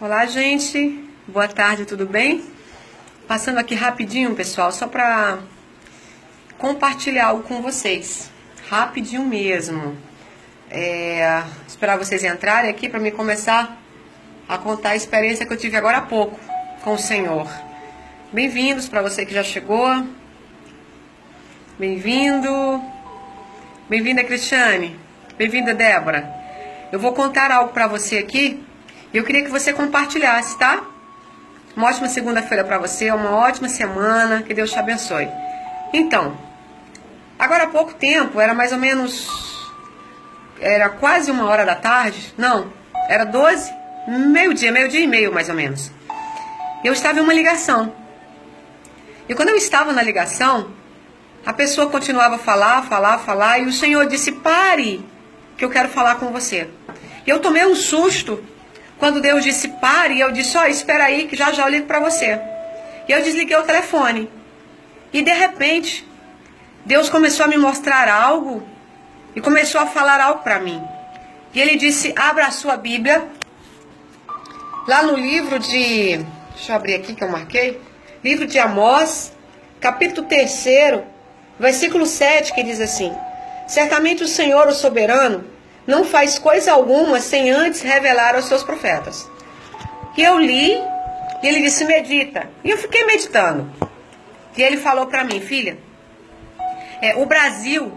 Olá, gente. Boa tarde, tudo bem? Passando aqui rapidinho, pessoal, só para compartilhar algo com vocês. Rapidinho mesmo. Esperar vocês entrarem aqui para me começar a contar a experiência que eu tive agora há pouco com o Senhor. Bem-vindos para você que já chegou. Bem-vindo. Bem-vinda, Cristiane. Bem-vinda, Débora. Eu vou contar algo para você aqui. Eu queria que você compartilhasse, tá? Uma ótima segunda-feira para você, uma ótima semana, que Deus te abençoe. Então, agora há pouco tempo, era mais ou menos, era quase 1h da tarde, não, era 12, meio-dia e meio mais ou menos. Eu estava em uma ligação. E quando eu estava na ligação, a pessoa continuava a falar, e o Senhor disse, pare, que eu quero falar com você. E eu tomei um susto, quando Deus disse pare, eu disse, espera aí que já eu ligo para você. E eu desliguei o telefone. E de repente, Deus começou a me mostrar algo e começou a falar algo para mim. E Ele disse, abra a sua Bíblia, lá no livro de, deixa eu abrir aqui que eu marquei, livro de Amós, capítulo 3, versículo 7, que diz assim, certamente o Senhor, o soberano, não faz coisa alguma sem antes revelar aos seus profetas. E eu li, e ele disse, medita. E eu fiquei meditando. E ele falou para mim, filha, o Brasil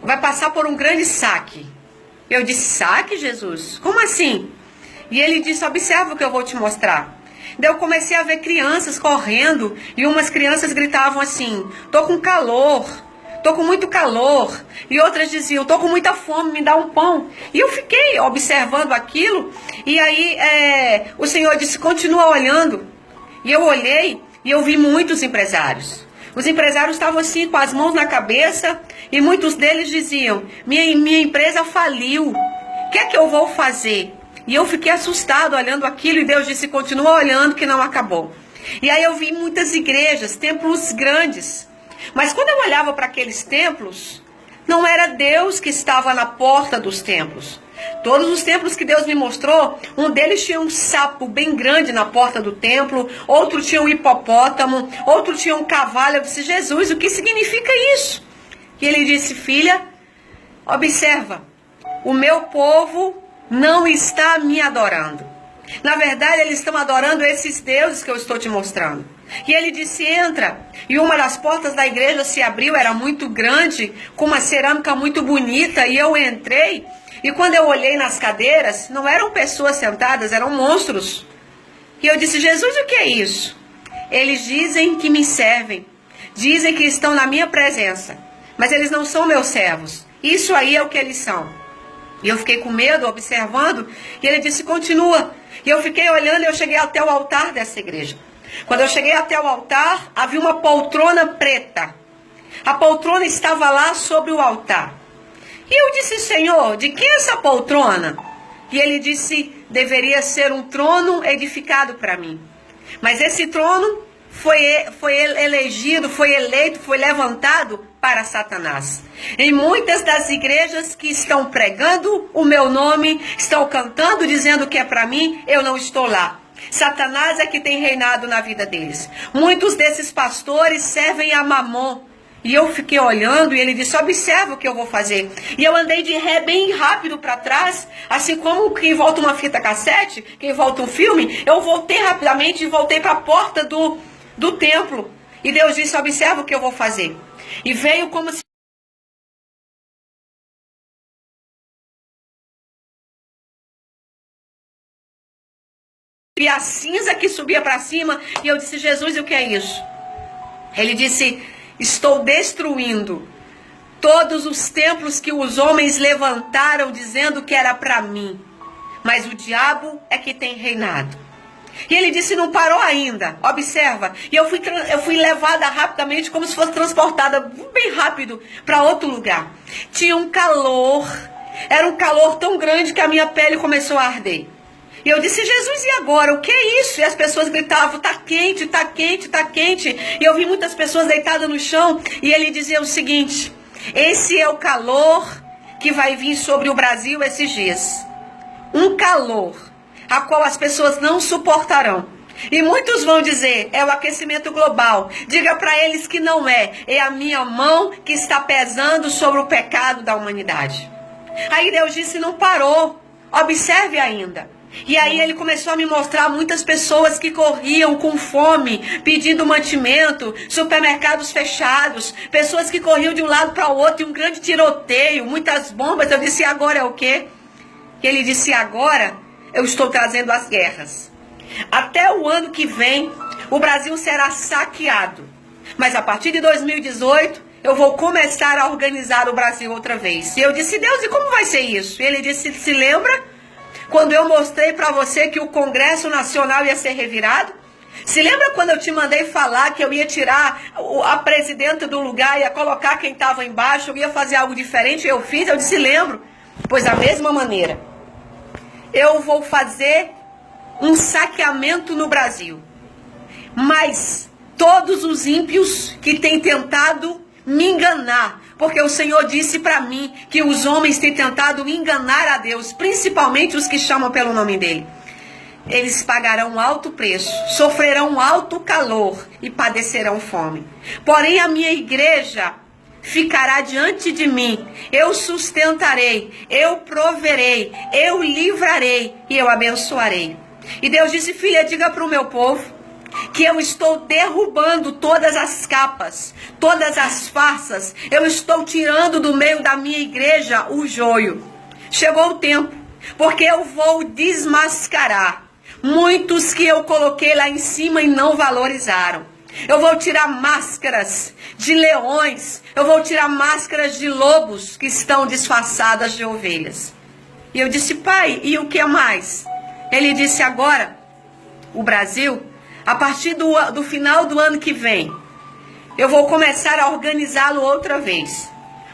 vai passar por um grande saque. Eu disse, saque, Jesus? Como assim? E ele disse, observa o que eu vou te mostrar. Daí eu comecei a ver crianças correndo, e umas crianças gritavam assim, tô com calor. Tô com muito calor. E outras diziam, tô com muita fome, me dá um pão. E eu fiquei observando aquilo. E aí o Senhor disse, continua olhando. E eu olhei e eu vi muitos empresários. Os empresários estavam assim, com as mãos na cabeça. E muitos deles diziam, minha empresa faliu. O que é que eu vou fazer? E eu fiquei assustado olhando aquilo. E Deus disse, continua olhando que não acabou. E aí eu vi muitas igrejas, templos grandes. Mas quando eu olhava para aqueles templos, não era Deus que estava na porta dos templos. Todos os templos que Deus me mostrou, um deles tinha um sapo bem grande na porta do templo, outro tinha um hipopótamo, outro tinha um cavalo. Eu disse, Jesus, o que significa isso? E ele disse, filha, observa, o meu povo não está me adorando. Na verdade, eles estão adorando esses deuses que eu estou te mostrando. E ele disse, entra. E uma das portas da igreja se abriu, era muito grande, com uma cerâmica muito bonita. E eu entrei, e quando eu olhei nas cadeiras, não eram pessoas sentadas, eram monstros. E eu disse, Jesus, o que é isso? Eles dizem que me servem, dizem que estão na minha presença, mas eles não são meus servos. Isso aí é o que eles são. E eu fiquei com medo, observando, e ele disse, continua. E eu fiquei olhando, e eu cheguei até o altar dessa igreja. Quando eu cheguei até o altar, havia uma poltrona preta. A poltrona estava lá sobre o altar. E eu disse, Senhor, de quem é essa poltrona? E ele disse, deveria ser um trono edificado para mim. Mas esse trono foi elegido, foi eleito, foi levantado para Satanás. Em muitas das igrejas que estão pregando o meu nome, estão cantando, dizendo que é para mim, eu não estou lá. Satanás é que tem reinado na vida deles. Muitos desses pastores servem a Mamon. E eu fiquei olhando e ele disse, observa o que eu vou fazer. E eu andei de ré bem rápido para trás, assim como quem volta uma fita cassete, quem volta um filme. Eu voltei rapidamente e voltei para a porta do templo. E Deus disse, observa o que eu vou fazer. E veio como se... E a cinza que subia para cima, e eu disse, Jesus, o que é isso? Ele disse, estou destruindo todos os templos que os homens levantaram dizendo que era para mim, mas o diabo é que tem reinado. E ele disse, não parou ainda, observa. E eu fui levada rapidamente, como se fosse transportada bem rápido para outro lugar. Tinha um calor, era um calor tão grande que a minha pele começou a arder. E eu disse, Jesus, e agora? O que é isso? E as pessoas gritavam, tá quente, tá quente, tá quente. E eu vi muitas pessoas deitadas no chão. E ele dizia o seguinte, esse é o calor que vai vir sobre o Brasil esses dias. Um calor. a qual as pessoas não suportarão. E muitos vão dizer, é o aquecimento global. Diga para eles que não é. É a minha mão que está pesando sobre o pecado da humanidade. Aí Deus disse, não parou. Observe ainda. E aí ele começou a me mostrar muitas pessoas que corriam com fome, pedindo mantimento, supermercados fechados, pessoas que corriam de um lado para o outro, e um grande tiroteio, muitas bombas. Eu disse, agora é o quê? E ele disse, agora eu estou trazendo as guerras. Até o ano que vem, o Brasil será saqueado. Mas a partir de 2018, eu vou começar a organizar o Brasil outra vez. E eu disse, Deus, e como vai ser isso? E ele disse, se lembra quando eu mostrei para você que o Congresso Nacional ia ser revirado? Se lembra quando eu te mandei falar que eu ia tirar a presidenta do lugar, ia colocar quem estava embaixo, eu ia fazer algo diferente? Eu fiz, eu disse, lembro. Pois da mesma maneira, eu vou fazer um saqueamento no Brasil. Mas todos os ímpios que têm tentado me enganar, porque o Senhor disse para mim que os homens têm tentado enganar a Deus, principalmente os que chamam pelo nome dele. Eles pagarão um alto preço, sofrerão um alto calor e padecerão fome. Porém a minha igreja ficará diante de mim, eu sustentarei, eu proverei, eu livrarei e eu abençoarei. E Deus disse, filha, diga para o meu povo que eu estou derrubando todas as capas, todas as farsas, eu estou tirando do meio da minha igreja o joio. Chegou o tempo, porque eu vou desmascarar muitos que eu coloquei lá em cima e não valorizaram. Eu vou tirar máscaras de leões, eu vou tirar máscaras de lobos que estão disfarçadas de ovelhas. E eu disse, pai, e o que mais? Ele disse, agora, o Brasil, a partir do final do ano que vem, eu vou começar a organizá-lo outra vez.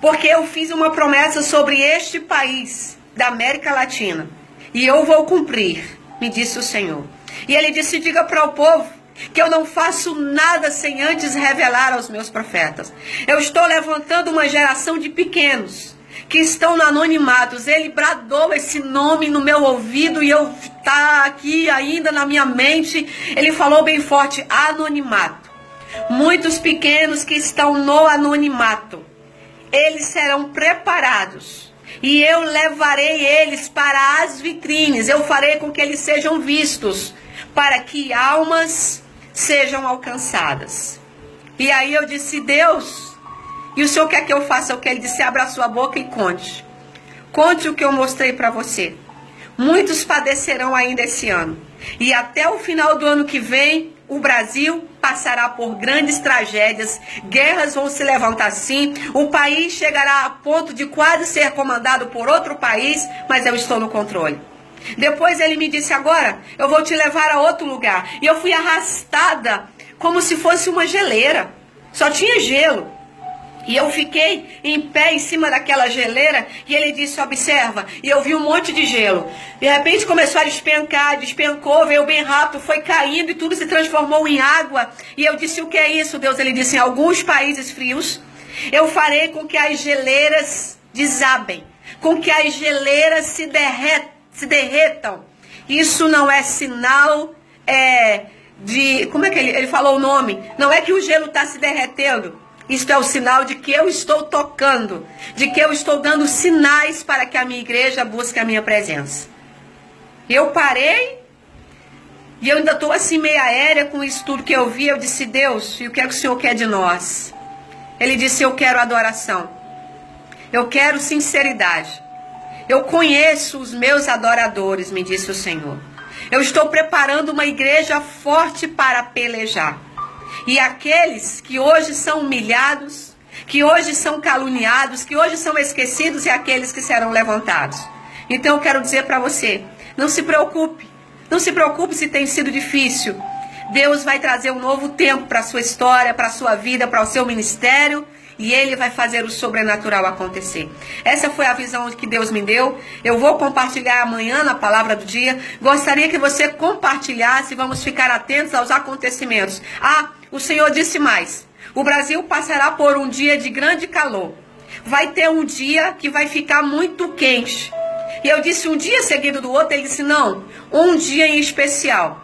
Porque eu fiz uma promessa sobre este país da América Latina. E eu vou cumprir, me disse o Senhor. E ele disse, diga para o povo que eu não faço nada sem antes revelar aos meus profetas. Eu estou levantando uma geração de pequenos que estão no anonimato. Ele bradou esse nome no meu ouvido e eu tá aqui ainda na minha mente. Ele falou bem forte, anonimato. Muitos pequenos que estão no anonimato, eles serão preparados e eu levarei eles para as vitrines. Eu farei com que eles sejam vistos, para que almas sejam alcançadas. E aí eu disse, Deus, e o Senhor quer que eu faça o que? Ele disse, abra a sua boca e conte. Conte o que eu mostrei para você. Muitos padecerão ainda esse ano. E até o final do ano que vem, o Brasil passará por grandes tragédias. Guerras vão se levantar sim. O país chegará a ponto de quase ser comandado por outro país, mas eu estou no controle. Depois ele me disse, agora eu vou te levar a outro lugar. E eu fui arrastada como se fosse uma geleira. Só tinha gelo. E eu fiquei em pé em cima daquela geleira e ele disse, observa. E eu vi um monte de gelo. De repente começou a despencar, despencou, veio bem rápido, foi caindo e tudo se transformou em água. E eu disse, o que é isso, Deus? Ele disse, em alguns países frios, eu farei com que as geleiras desabem, com que as geleiras se derretam. Isso não é sinal de... Como é que ele falou o nome? Não é que o gelo está se derretendo. Isto é o sinal de que eu estou tocando, de que eu estou dando sinais para que a minha igreja busque a minha presença. Eu parei e eu ainda estou assim meio aérea com isso tudo que eu vi. Eu disse, Deus, e o que é que o Senhor quer de nós? Ele disse, eu quero adoração. Eu quero sinceridade. Eu conheço os meus adoradores, me disse o Senhor. Eu estou preparando uma igreja forte para pelejar. E aqueles que hoje são humilhados, que hoje são caluniados, que hoje são esquecidos, e aqueles que serão levantados. Então eu quero dizer para você, não se preocupe. Não se preocupe se tem sido difícil. Deus vai trazer um novo tempo para a sua história, para a sua vida, para o seu ministério. E Ele vai fazer o sobrenatural acontecer. Essa foi a visão que Deus me deu. Eu vou compartilhar amanhã na palavra do dia. Gostaria que você compartilhasse. Vamos ficar atentos aos acontecimentos. O Senhor disse mais. O Brasil passará por um dia de grande calor. Vai ter um dia que vai ficar muito quente. E eu disse um dia seguido do outro, ele disse, não, um dia em especial.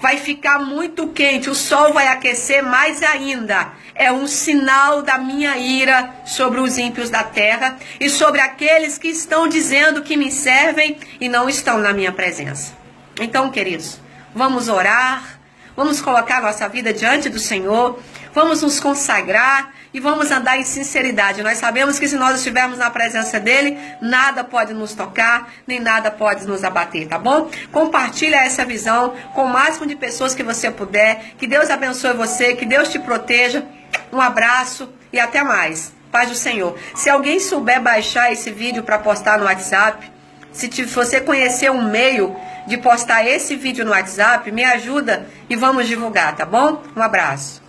Vai ficar muito quente, o sol vai aquecer mais ainda. É um sinal da minha ira sobre os ímpios da terra e sobre aqueles que estão dizendo que me servem e não estão na minha presença. Então, queridos, vamos orar, vamos colocar nossa vida diante do Senhor, vamos nos consagrar e vamos andar em sinceridade. Nós sabemos que se nós estivermos na presença dele, nada pode nos tocar, nem nada pode nos abater, tá bom? Compartilha essa visão com o máximo de pessoas que você puder. Que Deus abençoe você, que Deus te proteja. Um abraço e até mais. Paz do Senhor. Se alguém souber baixar esse vídeo para postar no WhatsApp, se você conhecer um meio de postar esse vídeo no WhatsApp, me ajuda e vamos divulgar, tá bom? Um abraço.